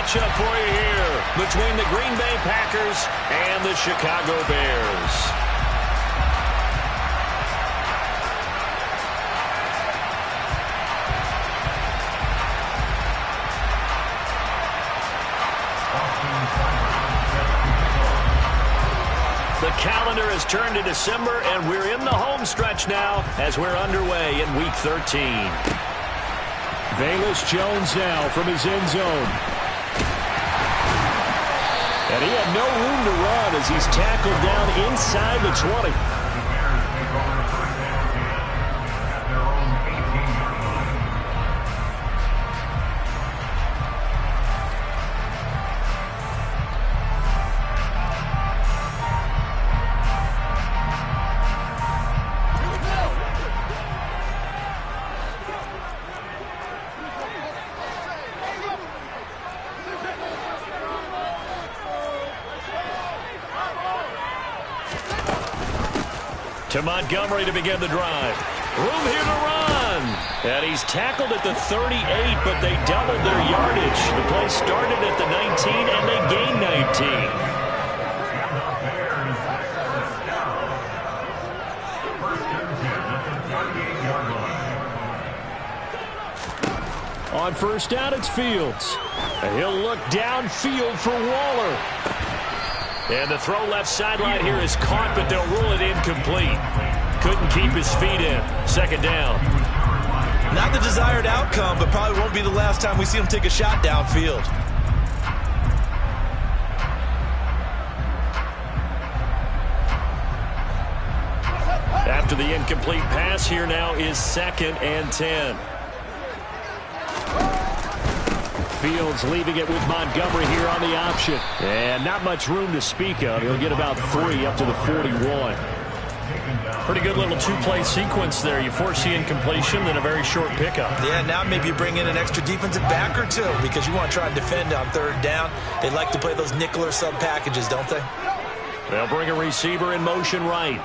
matchup for you here between the Green Bay Packers and the Chicago Bears. The calendar has turned to December, and we're in the home stretch now as we're underway in Week 13. Velus Jones now from his end zone. And he had no room to run as he's tackled down inside the 20. To Montgomery to begin the drive. Room here to run. And he's tackled at the 38, but they doubled their yardage. The play started at the 19, and they gained 19. On first down, it's Fields. And he'll look downfield for Waller. And the throw left sideline here is caught, but they'll rule it incomplete. Couldn't keep his feet in. Second down. Not the desired outcome, but probably won't be the last time we see him take a shot downfield. After the incomplete pass, here now is 2nd and 10. Fields leaving it with Montgomery here on the option. And not much room to speak of. He'll get about 3 up to the 41. Pretty good little two-play sequence there. You force the incompletion, then a very short pickup. Yeah, now maybe you bring in an extra defensive back or two because you want to try and defend on third down. They like to play those nickel or sub packages, don't they? They'll bring a receiver in motion right.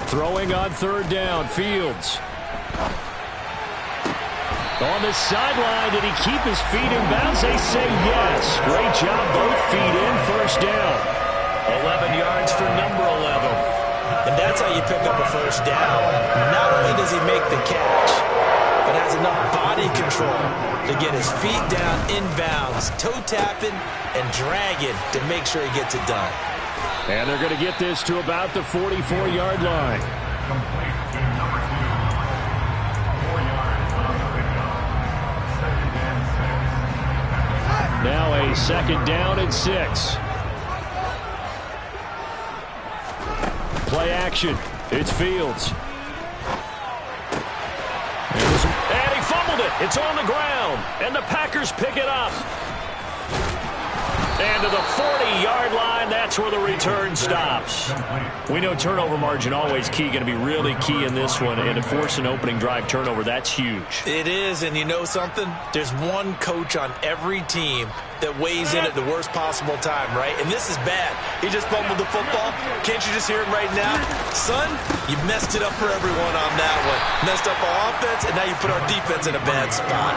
Throwing on third down, Fields. On the sideline, did he keep his feet in bounds? They say yes. Great job, both feet in, first down. 11 yards for number 11. And that's how you pick up a first down. Not only does he make the catch, but has enough body control to get his feet down in bounds, toe tapping and dragging to make sure he gets it done. And they're going to get this to about the 44-yard line. Now a 2nd down and 6. Play action. It's Fields. And he fumbled it. It's on the ground. And the Packers pick it up. And to the 40-yard line, that's where the return stops. We know turnover margin always key, going to be really key in this one. And to force an opening drive turnover, that's huge. It is, and you know something? There's one coach on every team that weighs in at the worst possible time, right? And this is bad. He just fumbled the football. Can't you just hear him right now? Son, you messed it up for everyone on that one. Messed up our offense, and now you put our defense in a bad spot.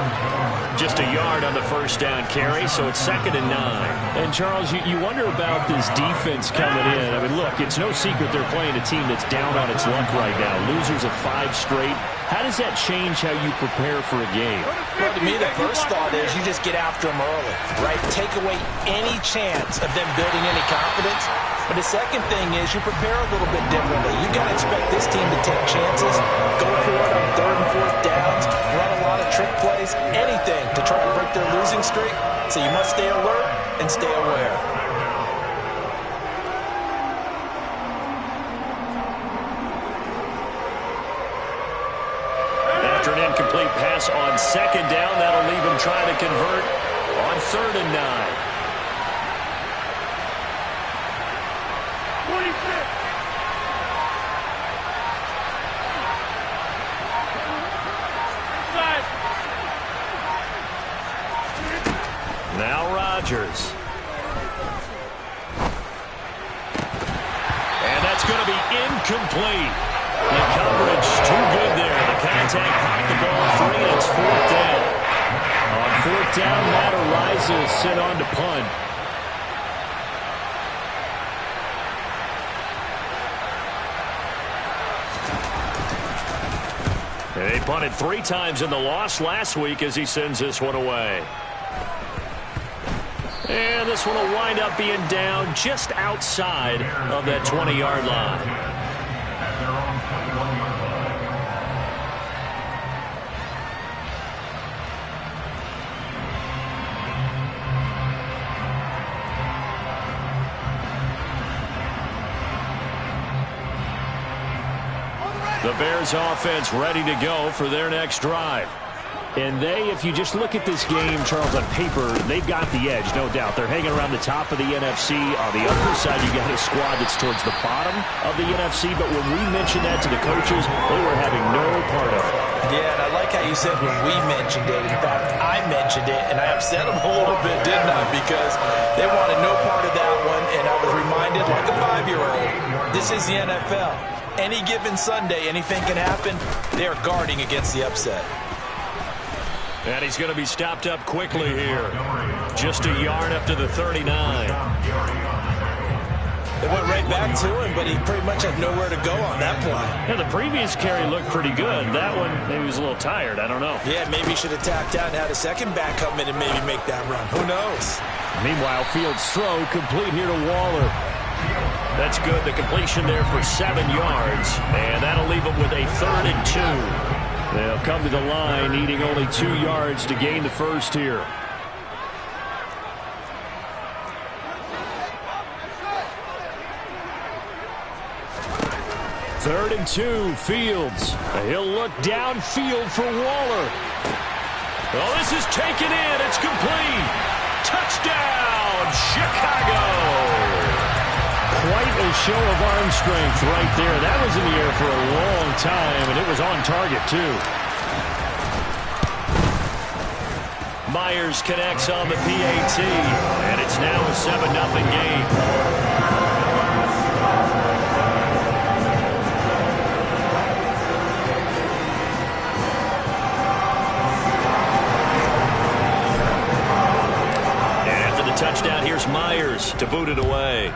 Just a yard on the first down carry, so it's 2nd and 9. And, Charles, you wonder about this defense coming in. I mean, look, it's no secret they're playing a team that's down on its luck right now. Losers of 5 straight. How does that change how you prepare for a game? Well, to me, the first thought is you just get after them early, right? Take away any chance of them building any confidence. But the second thing is you prepare a little bit differently. You got to expect this team to take chances, go for it on 3rd and 4th downs, run a lot of trick plays, anything to try to break their losing streak. So you must stay alert and stay aware. After an incomplete pass on 2nd down, that'll leave him trying to convert on 3rd and 9. Now Rodgers. And that's going to be incomplete. The coverage too good there. The contact down. Matt Ariza is sent on to punt. They punted 3 times in the loss last week as he sends this one away. And this one will wind up being down just outside of that 20-yard line. The Bears offense ready to go for their next drive. And if you just look at this game, Charles, on paper, they've got the edge, no doubt. They're hanging around the top of the NFC. On the other side, you got a squad that's towards the bottom of the NFC. But when we mentioned that to the coaches, they were having no part of it. Yeah, and I like how you said when we mentioned it. In fact, I mentioned it, and I upset them a little bit, didn't I? Because they wanted no part of that one, and I was reminded like a 5-year-old, this is the NFL. Any given Sunday, anything can happen. They are guarding against the upset. And he's going to be stopped up quickly here. Just a yard up to the 39. They went right back to him, but he pretty much had nowhere to go on that play. Yeah, the previous carry looked pretty good. That one, maybe he was a little tired. I don't know. Yeah, maybe he should have tapped out and had a second back come in and maybe make that run. Who knows? Meanwhile, Fields' throw complete here to Waller. That's good. The completion there for 7 yards. And that'll leave them with a 3rd and 2. They'll come to the line, needing only 2 yards to gain the first here. Third and 2, Fields. He'll look downfield for Waller. Oh, this is taken in. It's complete. Touchdown, Chicago. Quite a show of arm strength right there. That was in the air for a long time, and it was on target, too. Myers connects on the PAT, and it's now a 7-0 game. And after the touchdown, here's Myers to boot it away.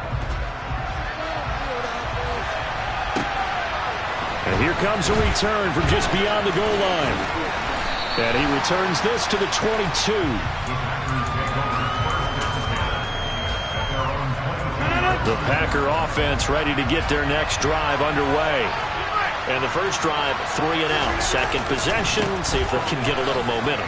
And here comes a return from just beyond the goal line. And he returns this to the 22. The Packer offense ready to get their next drive underway. And the first drive, 3 and out. Second possession, see if they can get a little momentum.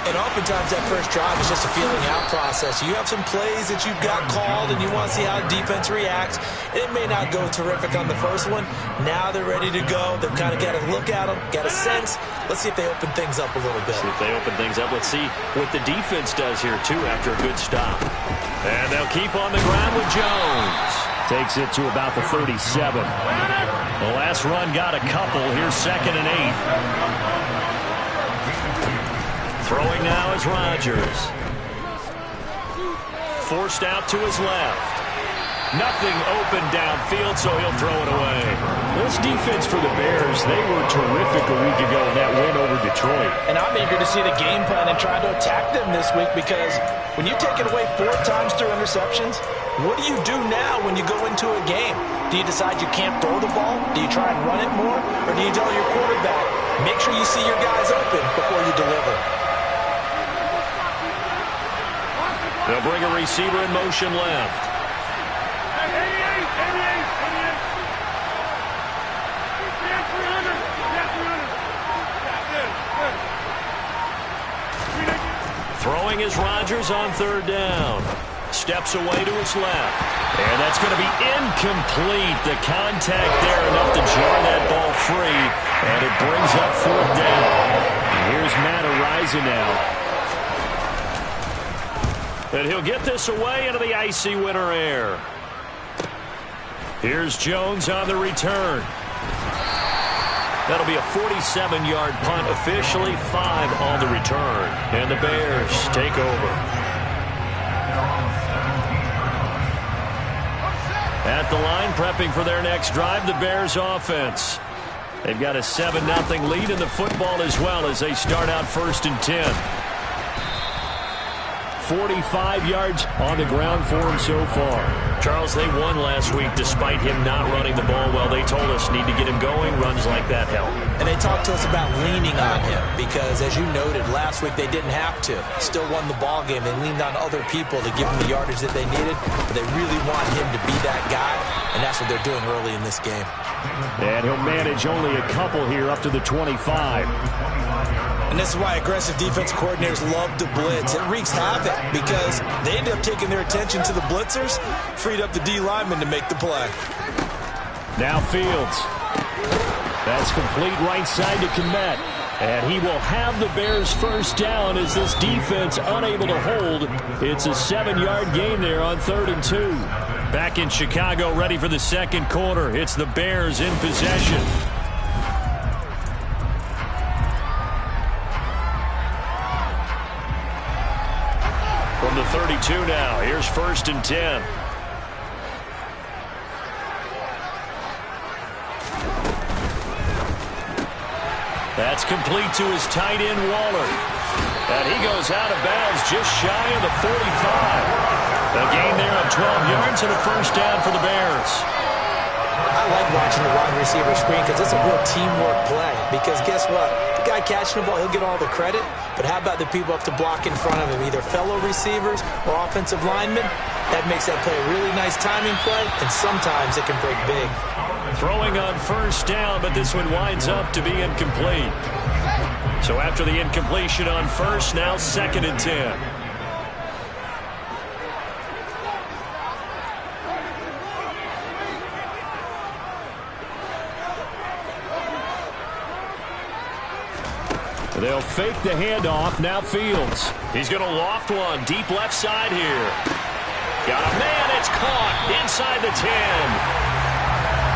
And oftentimes that first drive is just a feeling out process. You have some plays that you've got called and you want to see how defense reacts. It may not go terrific on the first one. Now they're ready to go. They've kind of got to look at them, got a sense. Let's see if they open things up a little bit. See if they open things up. Let's see what the defense does here, too, after a good stop. And they'll keep on the ground with Jones. Takes it to about the 37. The last run got a couple. Here's 2nd and 8. Throwing now is Rodgers. Forced out to his left. Nothing open downfield, so he'll throw it away. This defense for the Bears, they were terrific a week ago in that win over Detroit. And I'm eager to see the game plan and try to attack them this week because when you take it away 4 times through interceptions, what do you do now when you go into a game? Do you decide you can't throw the ball? Do you try and run it more? Or do you tell your quarterback, make sure you see your guys open before you deliver? They'll bring a receiver in motion left. Throwing is Rodgers on 3rd down. Steps away to his left. And that's going to be incomplete. The contact there enough to jar that ball free. And it brings up 4th down. And here's Matt Ariza now. And he'll get this away into the icy winter air. Here's Jones on the return. That'll be a 47-yard punt, officially 5 on the return. And the Bears take over. At the line, prepping for their next drive, the Bears offense. They've got a 7-0 lead in the football as well as they start out 1st and 10. 45 yards on the ground for him so far. Charles, they won last week despite him not running the ball well. They told us need to get him going. Runs like that help. And they talked to us about leaning on him because, as you noted, last week they didn't have to. Still won the ball game. They leaned on other people to give them the yardage that they needed. But they really want him to be that guy, and that's what they're doing early in this game. And he'll manage only a couple here up to the 25. And this is why aggressive defense coordinators love to blitz. It wreaks havoc because they end up taking their attention to the blitzers, freed up the D lineman to make the play. Now Fields. That's complete right side to Kmet. And he will have the Bears first down as this defense unable to hold. It's a 7-yard gain there on 3rd and 2. Back in Chicago, ready for the second quarter. It's the Bears in possession. From the 32 now, here's 1st and 10. That's complete to his tight end, Waller. And he goes out of bounds just shy of the 45. A gain there of 12 yards and a first down for the Bears. I like watching the wide receiver screen because it's a real teamwork play. Because guess what? The guy catching the ball, he'll get all the credit. But how about the people up to block in front of him, either fellow receivers or offensive linemen? That makes that play a really nice timing play, and sometimes it can break big. Throwing on first down, but this one winds up to be incomplete. So after the incompletion on first, now 2nd and 10. They'll fake the handoff. Now Fields. He's going to loft one deep left side here. Got a man. It's caught inside the 10.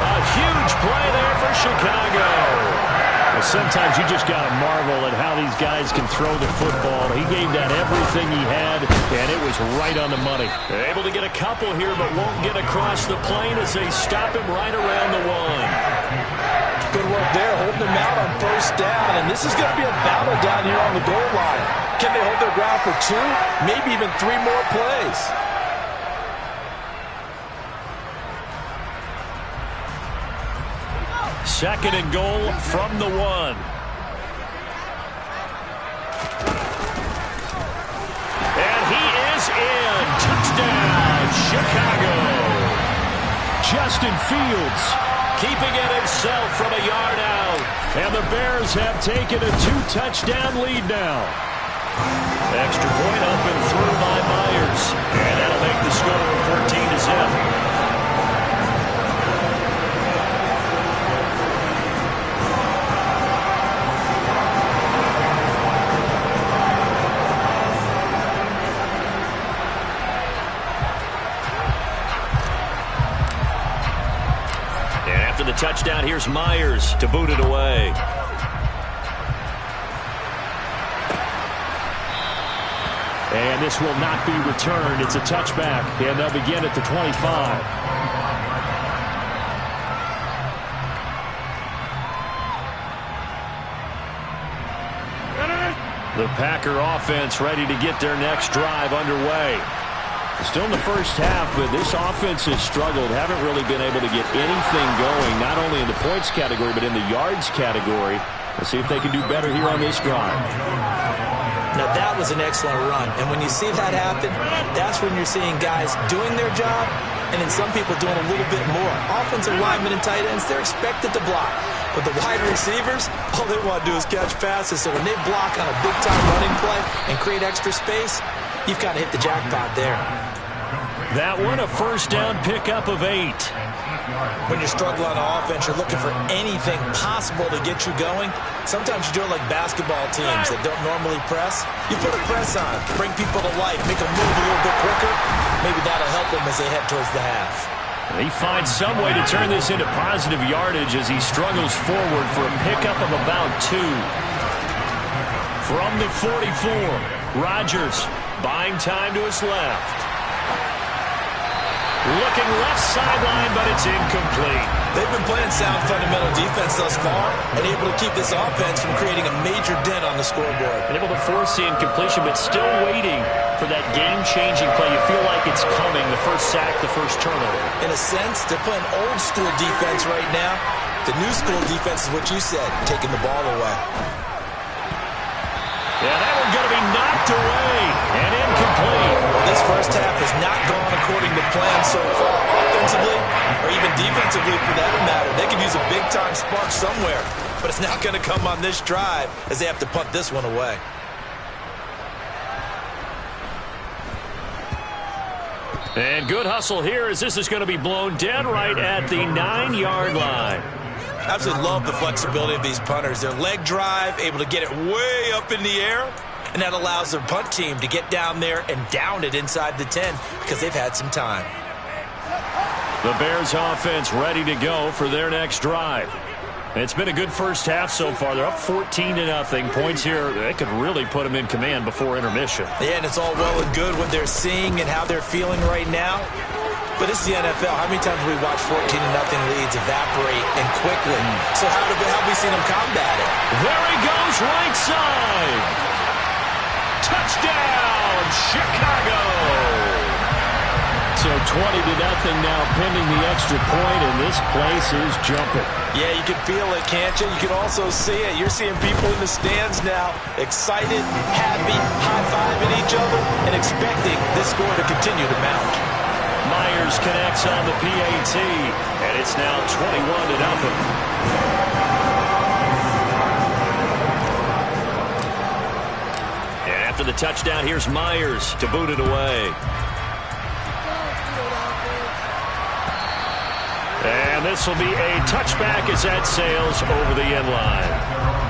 A huge play there for Chicago. Well, sometimes you just got to marvel at how these guys can throw the football. He gave that everything he had, and it was right on the money. They're able to get a couple here, but won't get across the plane as they stop him right around the 1. Good work there, holding them out on first down. And this is going to be a battle down here on the goal line. Can they hold their ground for 2, maybe even 3 more plays? Second and goal from the 1. And he is in. Touchdown, Chicago. Justin Fields keeping it himself from a yard out. And the Bears have taken a 2-touchdown lead now. Extra point up and through by Myers. And that'll make the score 14-0. The touchdown, here's Myers to boot it away. And this will not be returned. It's a touchback, and they'll begin at the 25. The Packer offense ready to get their next drive underway. Still in the first half, but this offense has struggled. Haven't really been able to get anything going, not only in the points category, but in the yards category. Let's see if they can do better here on this drive. Now, that was an excellent run. And when you see that happen, that's when you're seeing guys doing their job and then some people doing a little bit more. Offensive linemen and tight ends, they're expected to block. But the wide receivers, all they want to do is catch passes. So when they block on a big-time running play and create extra space, you've kind of hit the jackpot there. That one, a first down pickup of 8. When you struggle on offense, you're looking for anything possible to get you going. Sometimes you do it like basketball teams that don't normally press. You put a press on, bring people to life, make them move a little bit quicker. Maybe that'll help them as they head towards the half. He finds some way to turn this into positive yardage as he struggles forward for a pickup of about 2. From the 44, Rodgers buying time to his left. Looking left sideline, but it's incomplete. They've been playing sound fundamental defense thus far and able to keep this offense from creating a major dent on the scoreboard. And able to force the incompletion, but still waiting for that game-changing play. You feel like it's coming, the first sack, the first turnover. In a sense, they're playing old-school defense right now. The new-school defense is what you said, taking the ball away. Yeah, that one's going to be knocked away and incomplete. Well, this first half has not gone according to plan so far, offensively or even defensively for that matter. They could use a big-time spark somewhere, but it's not going to come on this drive as they have to punt this one away. And good hustle here as this is going to be blown dead right at the 9-yard line. Absolutely love the flexibility of these punters. Their leg drive, able to get it way up in the air, and that allows their punt team to get down there and down it inside the 10 because they've had some time. The Bears offense ready to go for their next drive. It's been a good first half so far. They're up 14-0. Points here, they could really put them in command before intermission. Yeah, and it's all well and good what they're seeing and how they're feeling right now. But this is the NFL. How many times have we watched 14-0 leads evaporate and quickly? So how have we seen them combat it? There he goes, right side. Touchdown, Chicago. So 20-0 now pending the extra point, and this place is jumping. Yeah, you can feel it, can't you? You can also see it. You're seeing people in the stands now, excited, happy, high-fiving each other, and expecting this score to continue to mount. Myers connects on the PAT, and it's now 21-0. And after the touchdown, here's Myers to boot it away. And this will be a touchback as that sails over the end line.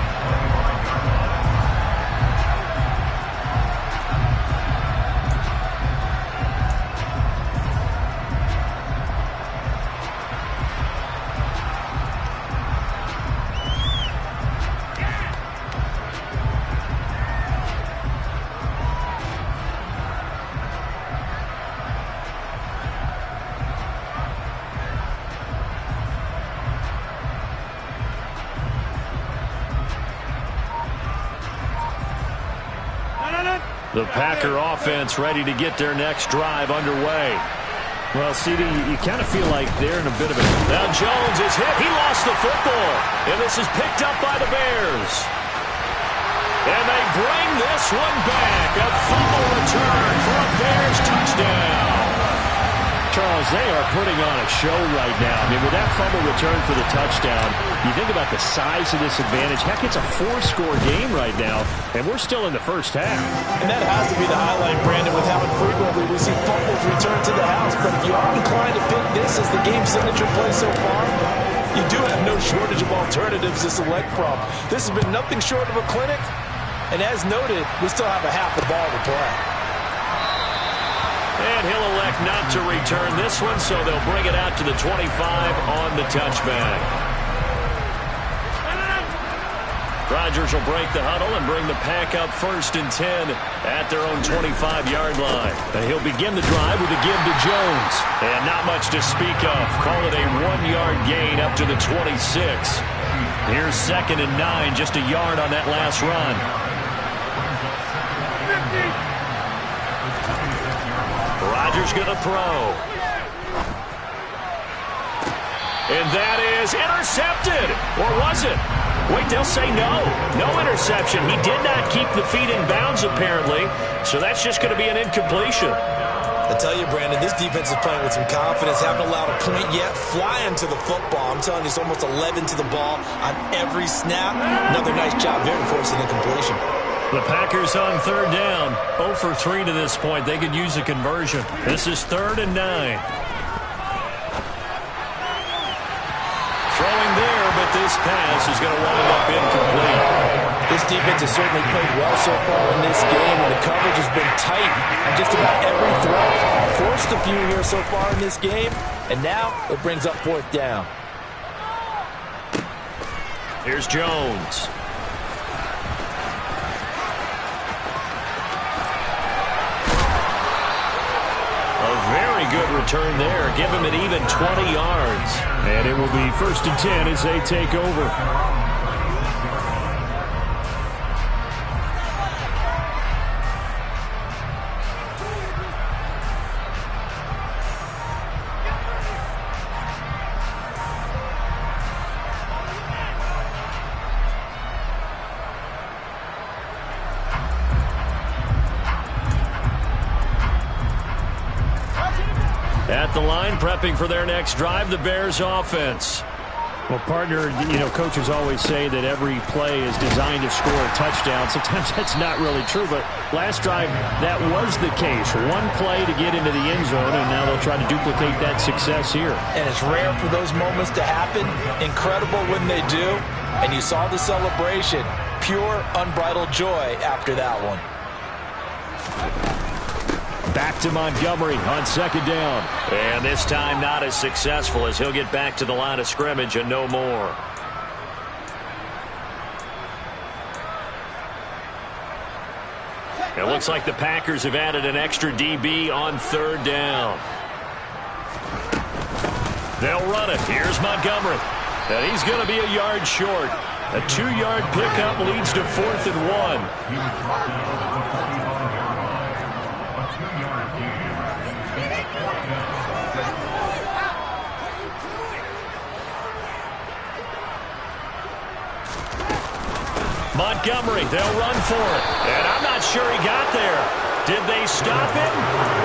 The Packer offense ready to get their next drive underway. Well, CD, you kind of feel like they're in a bit of a... Now Jones is hit. He lost the football. And this is picked up by the Bears. And they bring this one back. A fumble return for a Bears touchdown. Charles, they are putting on a show right now. I mean, with that fumble return for the touchdown, you think about the size of this advantage. Heck, it's a 4-score game right now, and we're still in the first half. And that has to be the highlight, Brandon, with how infrequently we see fumbles return to the house. But if you are inclined to pick this as the game signature play so far, you do have no shortage of alternatives to select from. This has been nothing short of a clinic, and as noted, we still have a half the ball to play. And he'll elect not to return this one, so they'll bring it out to the 25 on the touchback. Rodgers will break the huddle and bring the Pack up 1st and 10 at their own 25-yard line. And he'll begin the drive with a give to Jones. And not much to speak of. Call it a 1-yard gain up to the 26. Here's 2nd and 9, just a yard on that last run. Rodgers going to throw. And that is intercepted. Or was it? Wait, they'll say no. No interception. He did not keep the feet in bounds, apparently. So that's just going to be an incompletion. I tell you, Brandon, this defense is playing with some confidence. Haven't allowed a point yet. Flying to the football. I'm telling you, it's almost 11 to the ball on every snap. Another nice job there to force an incompletion. The Packers on 3rd down. 0 for 3 to this point. They could use a conversion. This is 3rd and 9. Throwing there, but this pass is going to wind up incomplete. This defense has certainly played well so far in this game, and the coverage has been tight on just about every throw. Forced a few here so far in this game, and now it brings up 4th down. Here's Jones. A very good return there. Give him an even 20 yards. And it will be 1st and 10 as they take over. At the line, prepping for their next drive, the Bears offense. Well, partner, coaches always say that every play is designed to score a touchdown. Sometimes that's not really true, but last drive, that was the case. One play to get into the end zone, and now they'll try to duplicate that success here. And it's rare for those moments to happen. Incredible when they do. And you saw the celebration. Pure, unbridled joy after that one. Back to Montgomery on 2nd down. And this time not as successful as he'll get back to the line of scrimmage and no more. It looks like the Packers have added an extra DB on 3rd down. They'll run it. Here's Montgomery. And he's going to be a yard short. A 2-yard pickup leads to 4th and 1. Montgomery, they'll run for it. And I'm not sure he got there. Did they stop him?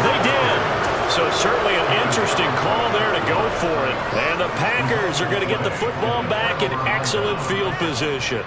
They did. So certainly an interesting call there to go for it. And the Packers are going to get the football back in excellent field position.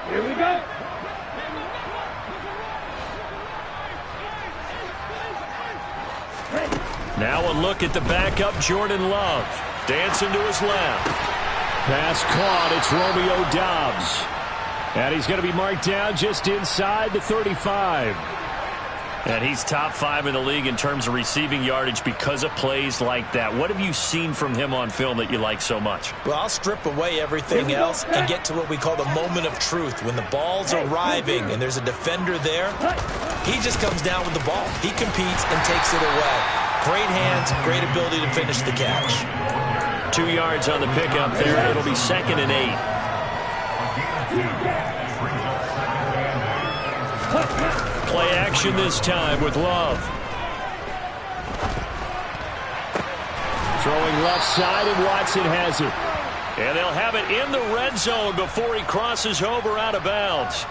Here we go. Now a look at the backup, Jordan Love. Dancing to his left. Pass caught. It's Romeo Doubs. And he's going to be marked down just inside the 35. And he's top 5 in the league in terms of receiving yardage because of plays like that. What have you seen from him on film that you like so much? Well, I'll strip away everything else and get to what we call the moment of truth. When the ball's arriving and there's a defender there, he just comes down with the ball. He competes and takes it away. Great hands, great ability to finish the catch. 2 yards on the pickup there. It'll be 2nd and 8. Play action this time with Love. Throwing left side, and Watson has it. And they'll have it in the red zone before he crosses over out of bounds.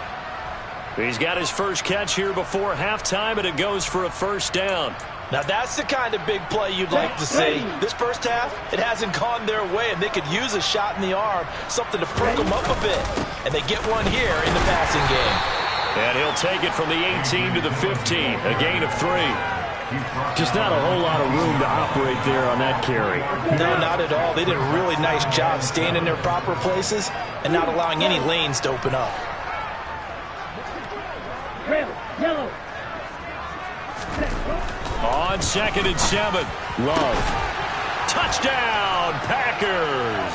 He's got his first catch here before halftime, and it goes for a 1st down. Now that's the kind of big play you'd like to see. This first half, it hasn't gone their way, and they could use a shot in the arm, something to perk them up a bit. And they get one here in the passing game. And he'll take it from the 18 to the 15, a gain of 3. Just not a whole lot of room to operate there on that carry. No, not at all. They did a really nice job staying in their proper places and not allowing any lanes to open up. Yellow. On 2nd and 7, Love. Touchdown, Packers!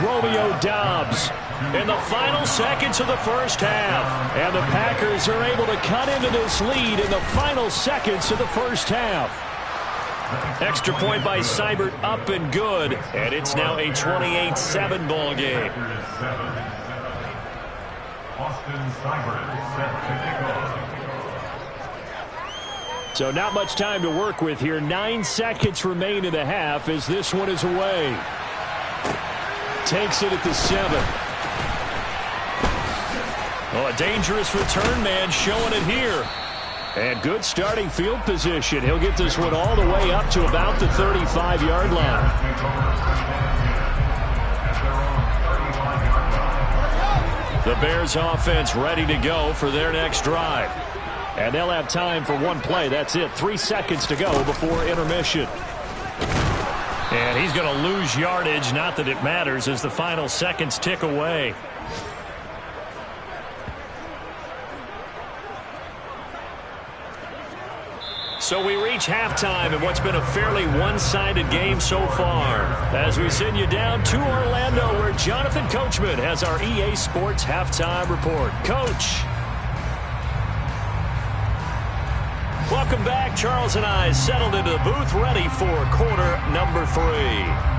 Romeo Doubs in the final seconds of the first half. And the Packers are able to cut into this lead in the final seconds of the first half. Extra point by Seibert, up and good. And it's now a 28-7 ball game. So not much time to work with here. 9 seconds remain in the half as this one is away. Takes it at the 7. Oh, a dangerous return man showing it here. And good starting field position. He'll get this one all the way up to about the 35-yard line. The Bears offense ready to go for their next drive. And they'll have time for one play. That's it. 3 seconds to go before intermission. And he's going to lose yardage. Not that it matters as the final seconds tick away. So we reach halftime in what's been a fairly one-sided game so far. As we send you down to Orlando, where Jonathan Coachman has our EA Sports Halftime Report. Coach. Welcome back. Charles and I settled into the booth, ready for quarter number 3.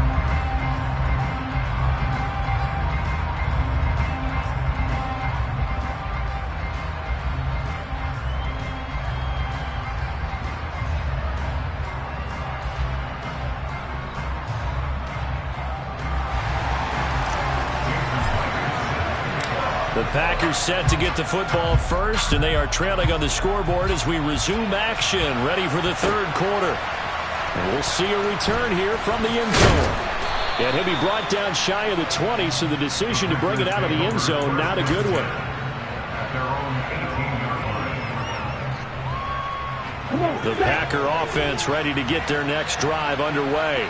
The Packers set to get the football first, and they are trailing on the scoreboard as we resume action, ready for the third quarter. And we'll see a return here from the end zone. And he'll be brought down shy of the 20, so the decision to bring it out of the end zone, not a good one. The Packer offense ready to get their next drive underway.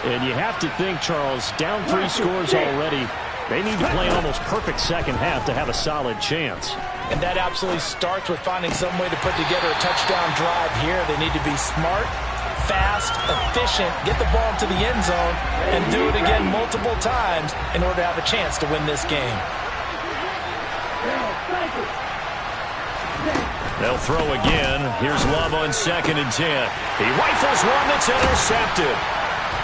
And you have to think, Charles, down 3 scores already. They need to play an almost perfect second half to have a solid chance. And that absolutely starts with finding some way to put together a touchdown drive here. They need to be smart, fast, efficient, get the ball to the end zone, and do it again multiple times in order to have a chance to win this game. They'll throw again. Here's Love on 2nd and 10. He rifles one that's intercepted.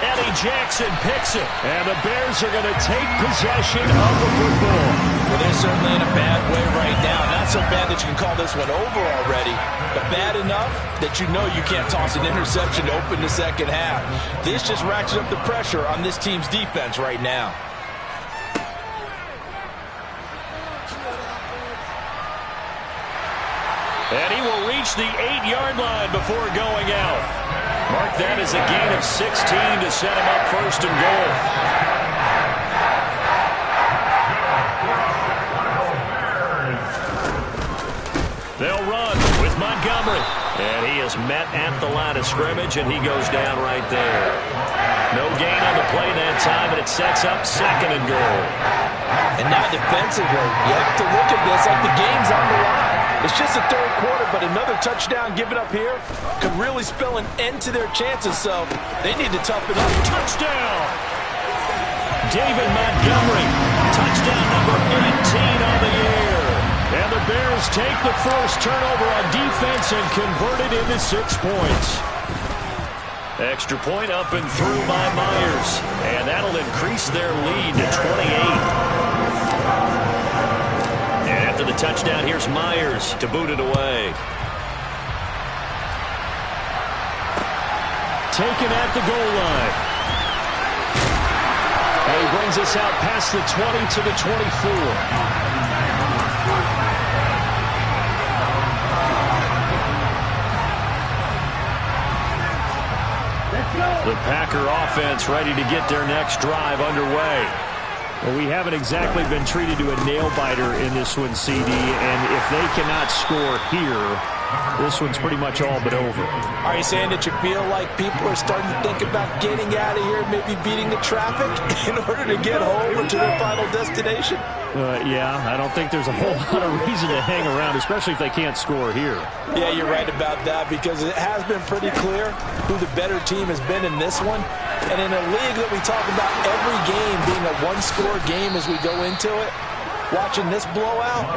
Eddie Jackson picks it. And the Bears are going to take possession of the football. Well, they're certainly in a bad way right now. Not so bad that you can call this one over already, but bad enough that you know you can't toss an interception to open the second half. This just ratchets up the pressure on this team's defense right now. And he will reach the 8-yard line before going out. Mark that as a gain of 16 to set him up 1st and goal. They'll run with Montgomery. And he is met at the line of scrimmage, and he goes down right there. No gain on the play that time, and it sets up 2nd and goal. And now defensively, you have to look at this like the game's on the line. It's just the third quarter, but another touchdown given up here could really spell an end to their chances, so they need to toughen up. Touchdown! David Montgomery, touchdown number 18 on the year. And the Bears take the first turnover on defense and convert it into 6 points. Extra point up and through by Myers, and that'll increase their lead to 28. After the touchdown, here's Myers to boot it away. Taken at the goal line. And he brings us out past the 20 to the 24. The Packer offense ready to get their next drive underway. Well, we haven't exactly been treated to a nail-biter in this one, CD, and if they cannot score here, this one's pretty much all but over. Are you saying that you feel like people are starting to think about getting out of here, maybe beating the traffic in order to get home or to their final destination? Yeah, I don't think there's a whole lot of reason to hang around, especially if they can't score here. Yeah, you're right about that, because it has been pretty clear who the better team has been in this one. And in a league that we talk about every game being a one-score game as we go into it, watching this blowout,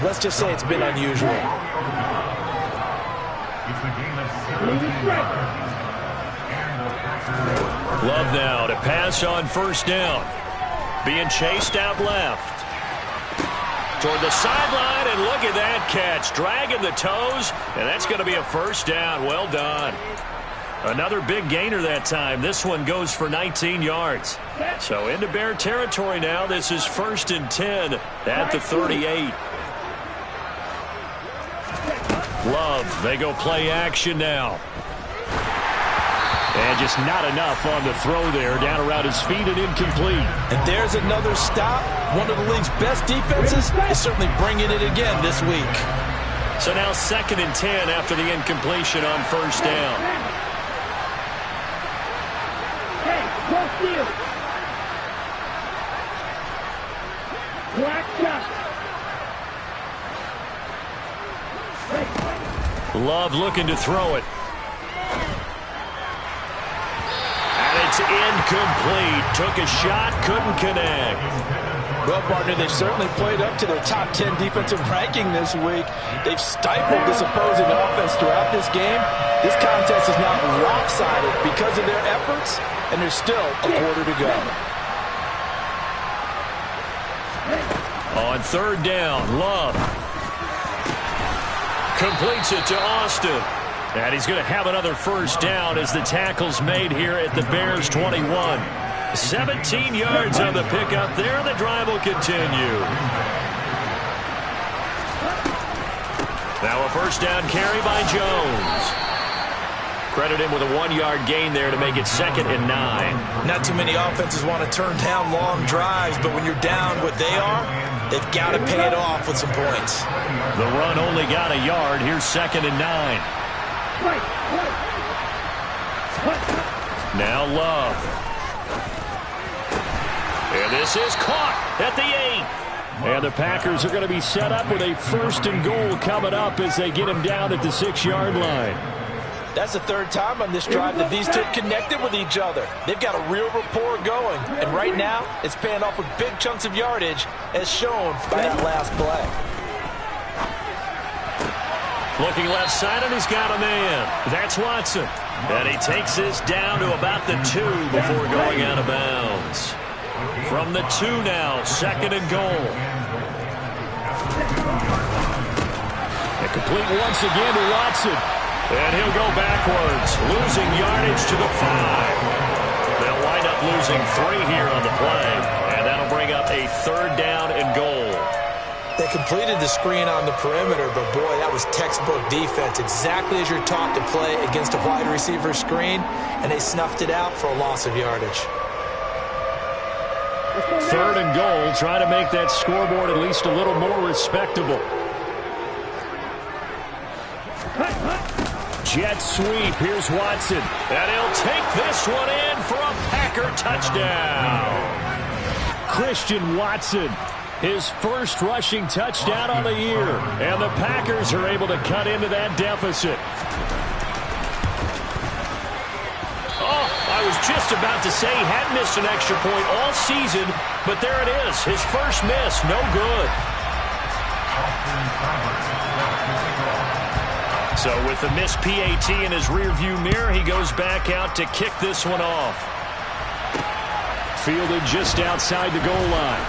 let's just say it's been unusual. Love now to pass on 1st down. Being chased out left. Toward the sideline, and look at that catch, dragging the toes, and that's going to be a first down. Well done. Another big gainer that time. This one goes for 19 yards. So into Bear territory now. This is 1st and 10 at the 38. Love, they go play action now. And just not enough on the throw there. Down around his feet and incomplete. And there's another stop. One of the league's best defenses is certainly bringing it again this week. So now 2nd and 10 after the incompletion on 1st down. Hey, go steal. Black shot. Love looking to throw it. It's incomplete. Took a shot, couldn't connect. Well, partner, they've certainly played up to their top 10 defensive ranking this week. They've stifled this opposing offense throughout this game. This contest is now lopsided because of their efforts, and there's still a quarter to go. On 3rd down, Love completes it to Austin. And he's going to have another first down as the tackle's made here at the Bears' 21. 17 yards on the pickup there. The drive will continue. Now a first down carry by Jones. Credit him with a 1-yard gain there to make it 2nd and 9. Not too many offenses want to turn down long drives, but when you're down what they are, they've got to pay it off with some points. The run only got a yard. Here's 2nd and 9. Now Love. And this is caught at the 8. And the Packers are going to be set up with a 1st and goal coming up as they get him down at the 6-yard line. That's the 3rd time on this drive that these two have connected with each other. They've got a real rapport going. And right now, it's paying off with big chunks of yardage as shown by that last play. Looking left side, and he's got a man. That's Watson. And he takes this down to about the 2 before going out of bounds. From the 2 now, 2nd and goal. And complete once again to Watson. And he'll go backwards, losing yardage to the 5. They'll wind up losing 3 here on the play. And that'll bring up a 3rd down and goal. They completed the screen on the perimeter, but boy, that was textbook defense. Exactly as you're taught to play against a wide receiver screen, and they snuffed it out for a loss of yardage. 3rd and goal, try to make that scoreboard at least a little more respectable. Jet sweep, here's Watson. And he'll take this one in for a Packer touchdown. Christian Watson. His first rushing touchdown on the year. And the Packers are able to cut into that deficit. Oh, I was just about to say he hadn't missed an extra point all season, but there it is. His first miss, no good. So with the missed PAT in his rearview mirror, he goes back out to kick this one off. Fielded just outside the goal line.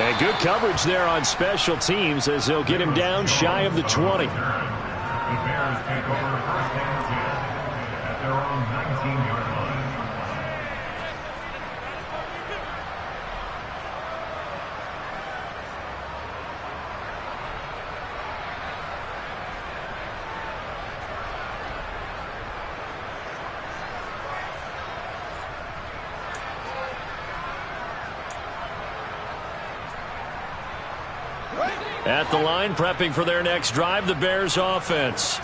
And good coverage there on special teams as they'll get him down shy of the 20. The Bears take over 1st and 10 at their own 19-yard line. At the line, prepping for their next drive, the Bears offense.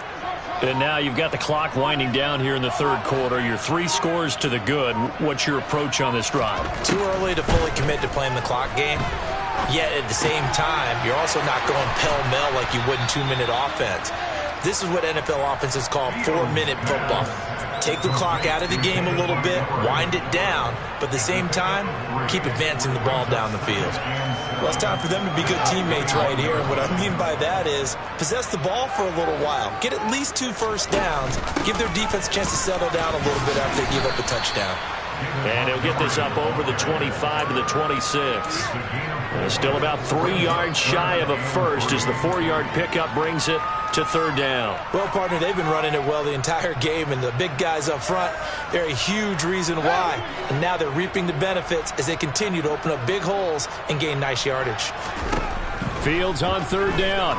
And now you've got the clock winding down here in the 3rd quarter. Your 3 scores to the good. What's your approach on this drive? Too early to fully commit to playing the clock game. Yet at the same time, you're also not going pell-mell like you would in 2-minute offense. This is what NFL offenses call 4-minute football. Take the clock out of the game a little bit, wind it down, but at the same time, keep advancing the ball down the field. Well, it's time for them to be good teammates right here, and what I mean by that is possess the ball for a little while, get at least 2 first downs, give their defense a chance to settle down a little bit after they give up a touchdown. And he'll get this up over the 25 to the 26. Still about 3 yards shy of a first as the 4-yard pickup brings it to third down. Well, partner, they've been running it well the entire game, and the big guys up front, they're a huge reason why. And now they're reaping the benefits as they continue to open up big holes and gain nice yardage. Fields on third down.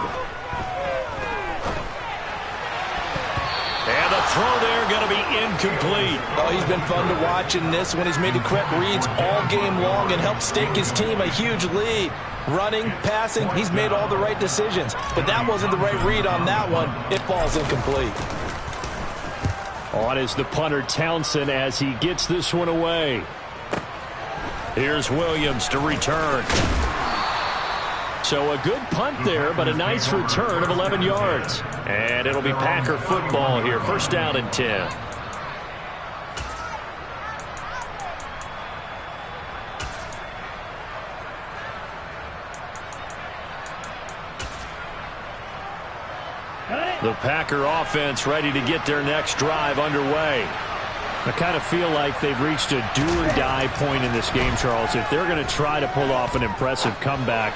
And the throw there going to be incomplete. Oh, he's been fun to watch in this one. He's made the correct reads all game long and helped stake his team a huge lead. Running, passing, he's made all the right decisions. But that wasn't the right read on that one. It falls incomplete. On is the punter Townsend as he gets this one away. Here's Williams to return. So a good punt there, but a nice return of 11 yards. And it'll be Packer football here. First down and 10. The Packer offense ready to get their next drive underway. I kind of feel like they've reached a do-or-die point in this game, Charles. If they're going to try to pull off an impressive comeback,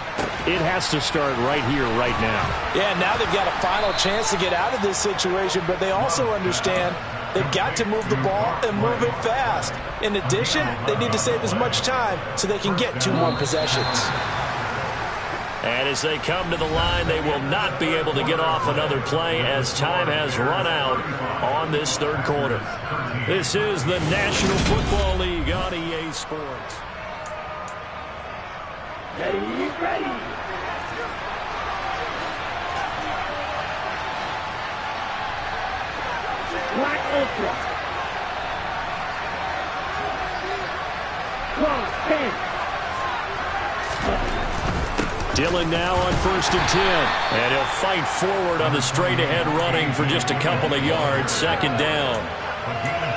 it has to start right here, right now. Yeah, now they've got a final chance to get out of this situation, but they also understand they've got to move the ball and move it fast. In addition, they need to save as much time so they can get 2 more possessions. And as they come to the line, they will not be able to get off another play as time has run out on this third quarter. This is the National Football League on EA Sports. Ready. Black Ultra. Cross 10. Dillon now on 1st and 10. And he'll fight forward on the straight-ahead running for just a couple of yards. Second down.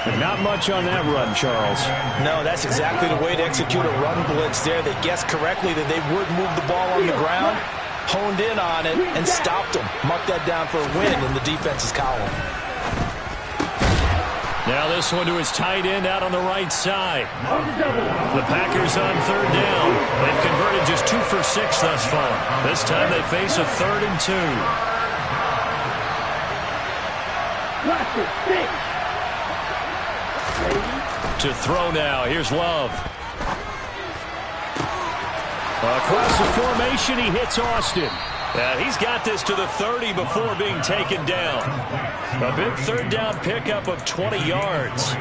But not much on that run, Charles. No, that's exactly the way to execute a run blitz there. They guessed correctly that they would move the ball on the ground, honed in on it, and stopped them. Mark that down for a win in the defense's column. Now this one to his tight end out on the right side. The Packers on third down. They've converted just 2 for 6 thus far. This time they face a 3rd and 2. To throw now. Here's Love. Across the formation, he hits Austin. He's got this to the 30 before being taken down. A big third down pickup of 20 yards.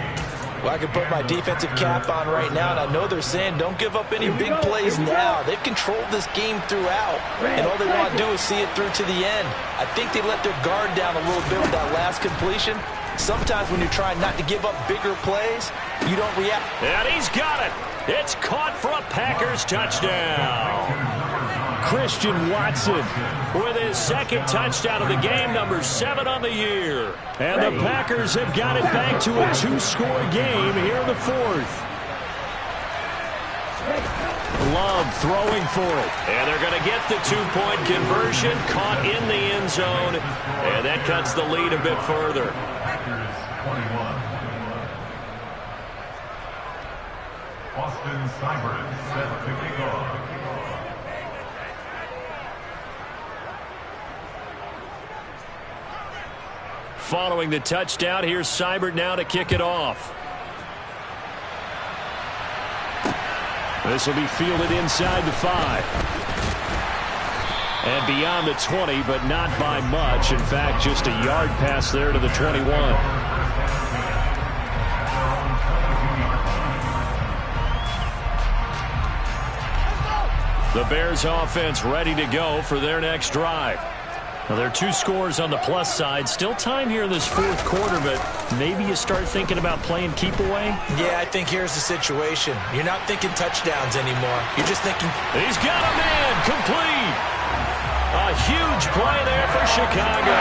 Well, I can put my defensive cap on right now, and I know they're saying don't give up any big plays now. They've controlled this game throughout, and all they want to do is see it through to the end. I think they let their guard down a little bit with that last completion. Sometimes when you're trying not to give up bigger plays, you don't react. And he's got it. It's caught for a Packers touchdown. Christian Watson with his 2nd touchdown of the game, number 7 on the year. And the Packers have got it back to a 2-score game here in the 4th. Love throwing for it. And they're going to get the 2-point conversion, caught in the end zone. And that cuts the lead a bit further. Packers 21. Austin Seibert set to kick off. Following the touchdown, here's Seibert now to kick it off. This will be fielded inside the 5. And beyond the 20, but not by much. In fact, just a yard pass there to the 21. The Bears offense ready to go for their next drive. Now, there are 2 scores on the plus side. Still time here in this 4th quarter, but maybe you start thinking about playing keep away? Yeah, I think here's the situation. You're not thinking touchdowns anymore. You're just thinking... He's got a man complete. A huge play there for Chicago.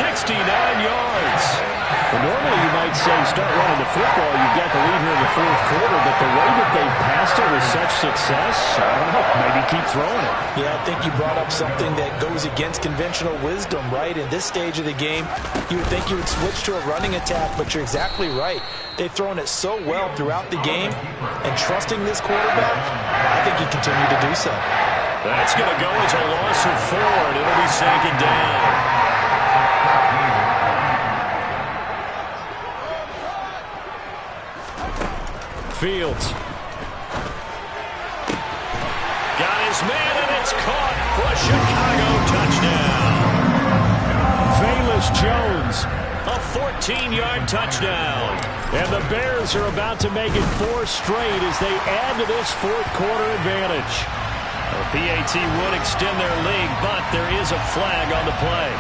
69 yards. Well, normally you might say start running the football. You've got the lead here in the fourth quarter, but the way that they've passed it with such success, I don't know, maybe keep throwing it. Yeah, I think you brought up something that goes against conventional wisdom, right? In this stage of the game, you would think you would switch to a running attack, but you're exactly right. They've thrown it so well throughout the game, and trusting this quarterback, I think you continue to do so. That's going to go as a loss of 4, and it'll be second down. Fields. Got his man, and it's caught for a Chicago touchdown. Velus Jones. A 14-yard touchdown. And the Bears are about to make it 4 straight as they add to this fourth quarter advantage. The PAT would extend their lead, but there is a flag on the play.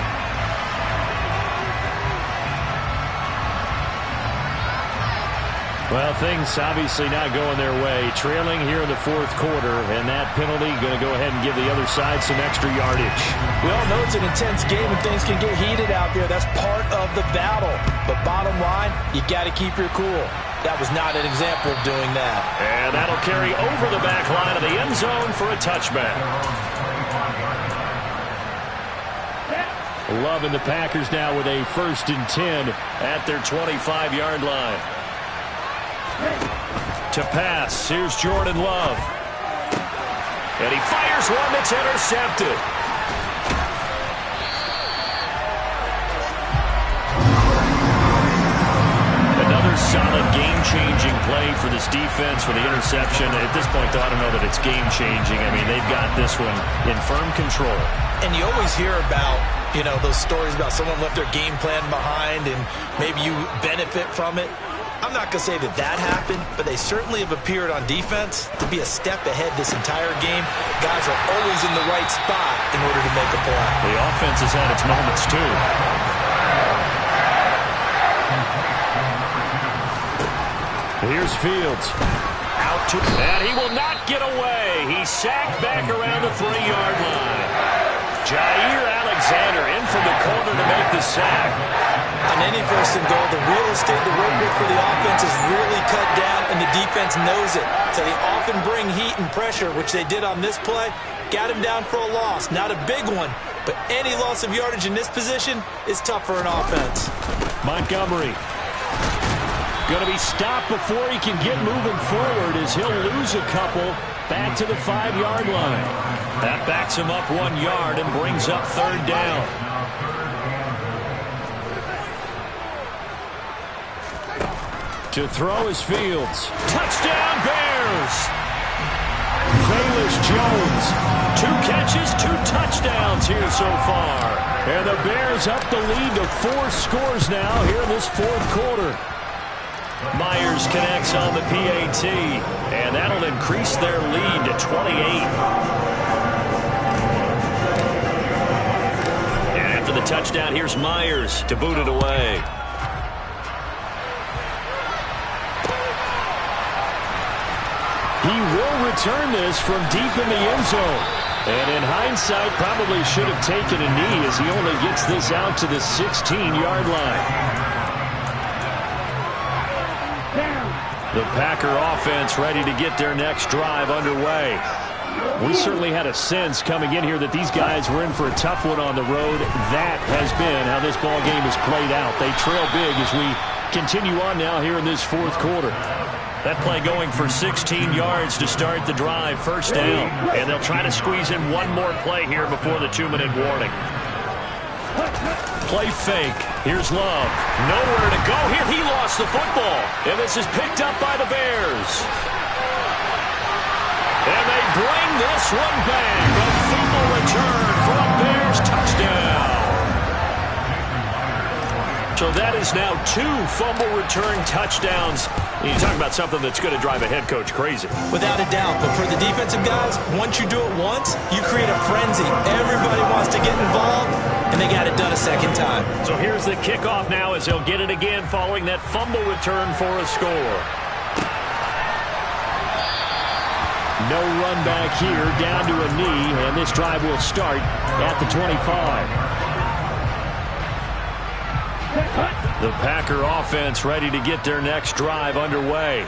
Well, things obviously not going their way. Trailing here in the fourth quarter, and that penalty going to go ahead and give the other side some extra yardage. We all know it's an intense game and things can get heated out there. That's part of the battle. But bottom line, you got to keep your cool. That was not an example of doing that. And that'll carry over the back line of the end zone for a touchback. Loving the Packers now with a 1st and 10 at their 25-yard line. To pass, here's Jordan Love. And he fires one that's intercepted. Another solid game-changing play for this defense for the interception. At this point, though, I don't know that it's game-changing. I mean, they've got this one in firm control. And you always hear about, you know, those stories about someone left their game plan behind and maybe you benefit from it. I'm not going to say that that happened, but they certainly have appeared on defense to be a step ahead this entire game. Guys are always in the right spot in order to make a play. The offense has had its moments, too. Here's Fields. Out to, and he will not get away. He's sacked back around the 3-yard line. Jair Alexander in from the corner to make the sack. On any 1st and goal, the real estate to work with for the offense is really cut down, and the defense knows it. So they often bring heat and pressure, which they did on this play. Got him down for a loss. Not a big one, but any loss of yardage in this position is tough for an offense. Montgomery. Going to be stopped before he can get moving forward as he'll lose a couple back to the 5-yard line. That backs him up 1 yard and brings up 3rd down. To throw is Fields. Touchdown, Bears! Velus Jones. 2 catches, 2 touchdowns here so far. And the Bears up the lead to 4 scores now here in this fourth quarter. Myers connects on the PAT, and that'll increase their lead to 28. And after the touchdown, here's Myers to boot it away. He will return this from deep in the end zone. And in hindsight, probably should have taken a knee as he only gets this out to the 16-yard line. The Packer offense ready to get their next drive underway. We certainly had a sense coming in here that these guys were in for a tough one on the road. That has been how this ball game has played out. They trail big as we continue on now here in this fourth quarter. That play going for 16 yards to start the drive, 1st down. And they'll try to squeeze in one more play here before the 2-minute warning. Play fake. Here's Love. Nowhere to go here. He lost the football. And this is picked up by the Bears. And they bring this one back. A fumble return for a Bears touchdown. So that is now 2 fumble return touchdowns. And you talk about something that's going to drive a head coach crazy. Without a doubt. But for the defensive guys, once you do it once, you create a frenzy. Everybody wants to get involved, and they got it done a second time. So here's the kickoff now as they'll get it again following that fumble return for a score. No run back here, down to a knee, and this drive will start at the 25. The Packer offense ready to get their next drive underway.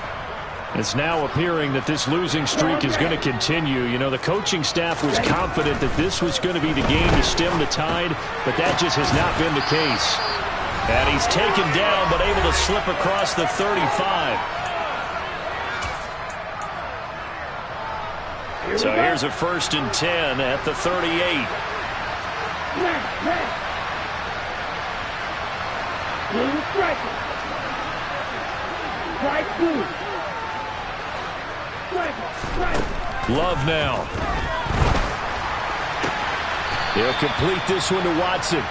It's now appearing that this losing streak is going to continue. You know, the coaching staff was confident that this was going to be the game to stem the tide, but that just has not been the case. And he's taken down, but able to slip across the 35. So here's a 1st and 10 at the 38. Love now. He'll complete this one to Watson.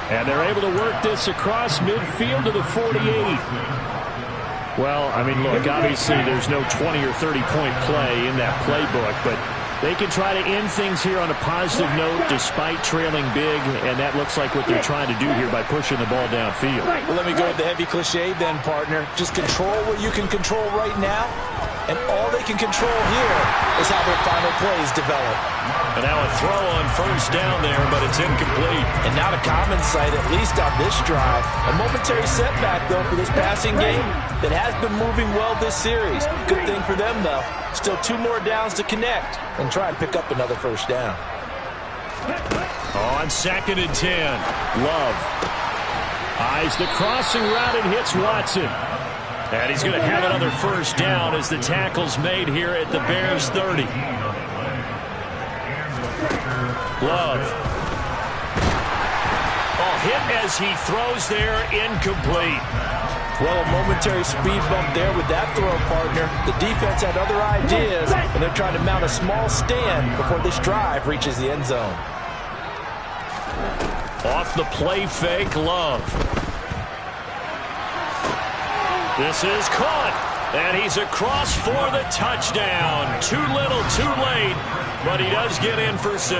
And they're able to work this across midfield to the 48. Well, I mean, look, obviously there's no 20 or 30-point play in that playbook, but they can try to end things here on a positive note despite trailing big, and that looks like what they're trying to do here by pushing the ball downfield. Well, let me go with the heavy cliche then, partner. Just control what you can control right now, and all they can control here is how their final plays develop. And now a throw on 1st down there, but it's incomplete. And not a common sight, at least on this drive. A momentary setback, though, for this passing game that has been moving well this series. Good thing for them, though. Still 2 more downs to connect and try and pick up another 1st down. On 2nd and 10, Love eyes the crossing route and hits Watson. And he's going to have another 1st down as the tackle's made here at the Bears 30. Love. Oh, hit as he throws there, incomplete. Well, a momentary speed bump there with that throw, partner. The defense had other ideas, and they're trying to mount a small stand before this drive reaches the end zone. Off the play fake, Love. This is caught, and he's across for the touchdown. Too little, too late, but he does get in for 6.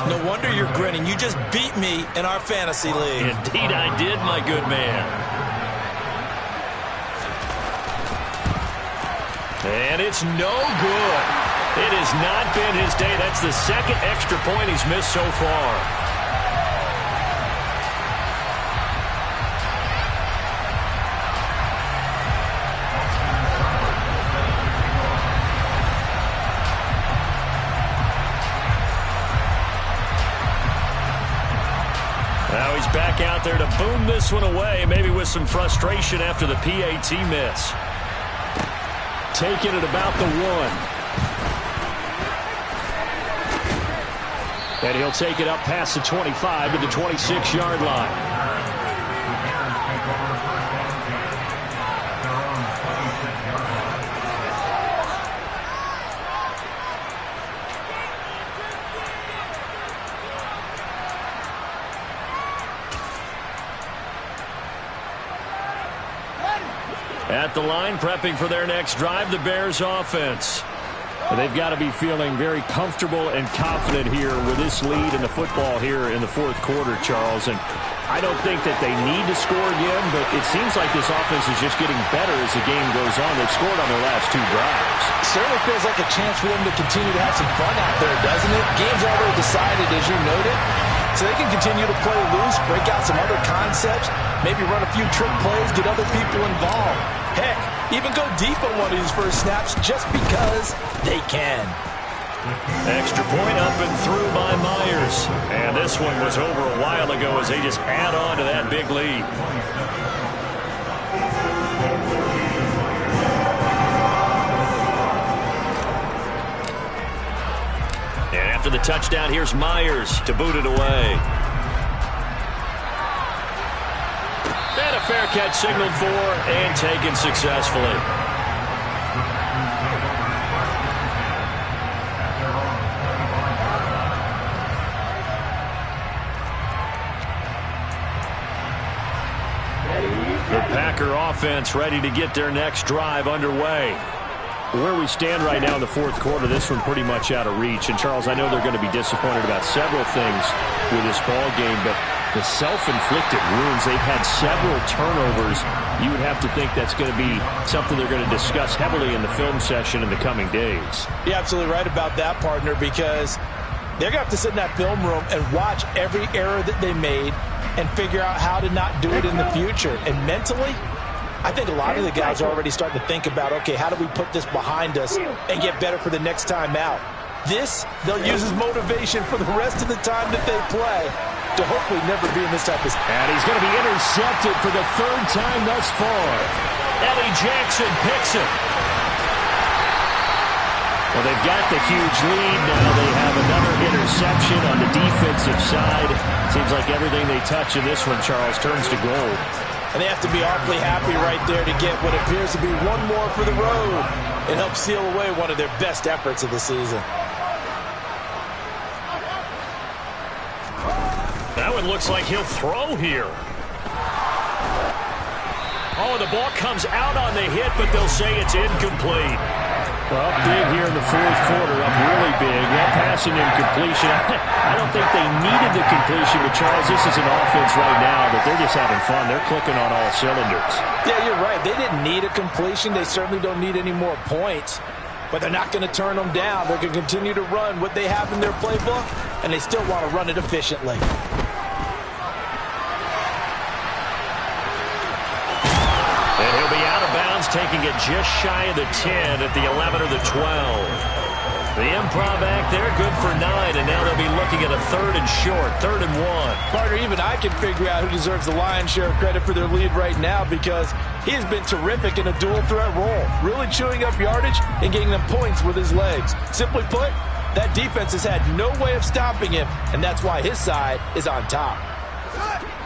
No wonder you're grinning. You just beat me in our fantasy league. Indeed I did, my good man. And it's no good. It has not been his day. That's the 2nd extra point he's missed so far. Now he's back out there to boom this one away, maybe with some frustration after the PAT miss. Taking it about the 1. And he'll take it up past the 25 to the 26-yard line. At the line, prepping for their next drive, the Bears offense. They've got to be feeling very comfortable and confident here with this lead in the football here in the 4th quarter, Charles. And I don't think that they need to score again, but it seems like this offense is just getting better as the game goes on. They've scored on their last 2 drives. Certainly feels like a chance for them to continue to have some fun out there, doesn't it? Game's already decided, as you noted. So they can continue to play loose, break out some other concepts, maybe run a few trick plays, get other people involved. Heck, even go deep on one of these first snaps just because they can. Extra point up and through by Myers. And this one was over a while ago as they just add on to that big lead. And after the touchdown, here's Myers to boot it away. And a fair catch signaled for and taken successfully. The Packer offense ready to get their next drive underway. Where we stand right now in the 4th quarter, this one pretty much out of reach. And, Charles, I know they're going to be disappointed about several things with this ball game, but the self-inflicted wounds, they've had several turnovers. You would have to think that's going to be something they're going to discuss heavily in the film session in the coming days. You're absolutely right about that, partner, because They're going to have to sit in that film room and watch every error that they made and figure out how to not do it in the future. And mentally, I think a lot of the guys are already starting to think about, okay, how do we put this behind us and get better for the next time out? This, they'll use as motivation for the rest of the time that they play to hopefully never be in this type of... And he's going to be intercepted for the third time thus far. Eddie Jackson picks it. Well, they've got the huge lead now. They have another interception on the defensive side. Seems like everything they touch in this one, Charles, turns to gold. And they have to be awfully happy right there to get what appears to be one more for the road and help seal away one of their best efforts of the season. That one looks like he'll throw here. Oh, the ball comes out on the hit, but they'll say it's incomplete. Well, up big here in the fourth quarter, up really big. That passing incompletion. I don't think they needed the completion, but Charles, this is an offense right now that they're just having fun. They're clicking on all cylinders. Yeah, you're right. They didn't need a completion. They certainly don't need any more points, but they're not going to turn them down. They're going to continue to run what they have in their playbook, and they still want to run it efficiently. And he'll be out of bounds, taking it just shy of the 10 at the 11 or the 12. The improv act there, good for 9, and now they'll be looking at a third and short, 3rd and 1. Partner, even I can figure out who deserves the lion's share of credit for their lead right now because he has been terrific in a dual threat role, really chewing up yardage and getting them points with his legs. Simply put, that defense has had no way of stopping him, and that's why his side is on top.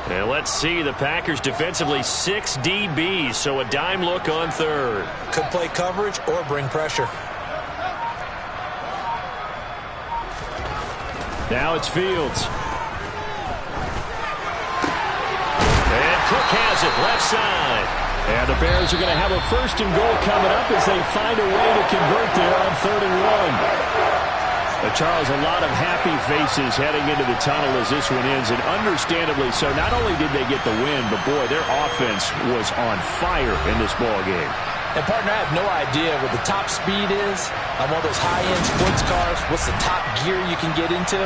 And let's see, the Packers defensively 6 DBs, so a dime look on third. Could play coverage or bring pressure. Now it's Fields. And Cook has it, left side. And the Bears are going to have a 1st and goal coming up as they find a way to convert there on 3rd and 1. Charles, a lot of happy faces heading into the tunnel as this one ends, and understandably so. Not only did they get the win, but, boy, their offense was on fire in this ballgame. And, partner, I have no idea what the top speed is on one of those high-end sports cars. What's the top gear you can get into?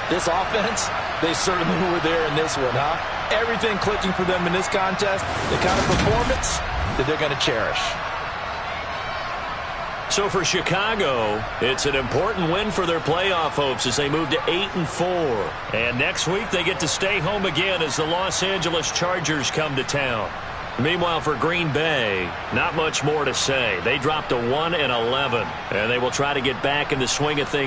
This offense, they certainly were there in this one, huh? Everything clicking for them in this contest, the kind of performance that they're going to cherish. So for Chicago, it's an important win for their playoff hopes as they move to 8-4. And next week they get to stay home again as the Los Angeles Chargers come to town. Meanwhile, for Green Bay, not much more to say. They dropped to 1-11, and they will try to get back in the swing of things